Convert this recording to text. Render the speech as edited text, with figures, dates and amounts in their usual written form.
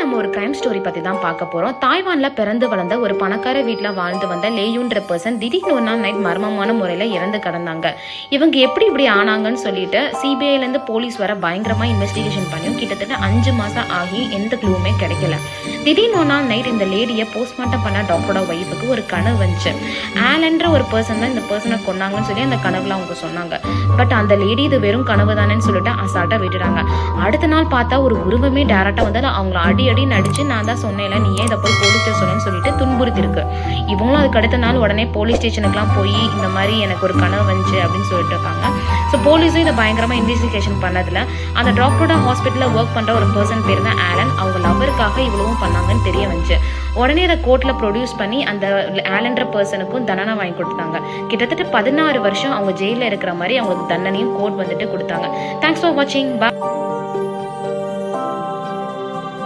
நம்ம ஒரு crime story பற்றி தான் பார்க்க போகிறோம். தாய்வானில் பிறந்து வளர்ந்த ஒரு பணக்கார வீட்டில் வாழ்ந்து வந்த லேயுன்ற பர்சன் திடீர்னு ஒரு நாள் நைட் மர்மமான முறையில் இறந்து கிடந்தாங்க. இவங்க எப்படி இப்படி ஆனாங்கன்னு சொல்லிட்டு சிபிஐலேருந்து போலீஸ் வர பயங்கரமாக இன்வெஸ்டிகேஷன் பண்ணியும் கிட்டத்தட்ட 5 மாதம் ஆகி எந்த க்ளூவுமே கிடைக்கல. திடீர்னு ஒரு நாள் நைட் இந்த லேடியை போஸ்ட்மார்ட்டம் பண்ண டாக்டரோட ஒய்ஃபுக்கு ஒரு கனவு வந்துச்சு. ஆலன்ற ஒரு பர்சன் தான் இந்த பர்சனை கொண்டாங்கன்னு சொல்லி அந்த கனவுல அவங்க சொன்னாங்க. பட் அந்த லேடி இது வெறும் கனவு தானேன்னு சொல்லிட்டு அசால்ட்டாக விட்டுறாங்க. அடுத்த நாள் பார்த்தா ஒரு உருவமே டேரக்டாக வந்து அவங்கள அடி நடிச்சு நான் தான் சொன்னேன்ல நீ ஏன் இதை போய் போலீஸ் ஸ்டேஷன் சொல்லிட்டு துன்புறுத்திருக்கு. இவங்களும் அதுக்கு அடுத்த நாள் உடனே போலீஸ் ஸ்டேஷனுக்குலாம் போய் இந்த மாதிரி எனக்கு ஒரு கனவு வந்துச்சு அப்படின்னு சொல்லிட்டு இருக்காங்க. ஸோ போலீஸும் இதை பயங்கரமாக இன்வெஸ்டிகேஷன் பண்ணதில் அந்த டாக்டரோட ஹாஸ்பிட்டலில் ஒர்க் பண்ணுற ஒரு பர்சன் பேர் தான் ஆலன். அவங்க லவருக்காக இவ்வளவும் பண்ணாங்கன்னு தெரிய வந்துச்சு. உடனே அதை கோர்ட்டில் ப்ரொடியூஸ் பண்ணி அந்த ஆலன்ற பர்சனுக்கும் தண்டனை வாங்கி கொடுத்தாங்க. கிட்டத்தட்ட 16 வருஷம் அவங்க ஜெயிலில் இருக்கிற மாதிரி அவங்களுக்கு தண்டனையும் கோர்ட் வந்துட்டு கொடுத்தாங்க. தேங்க்ஸ் ஃபார் வாட்சிங். பாய்.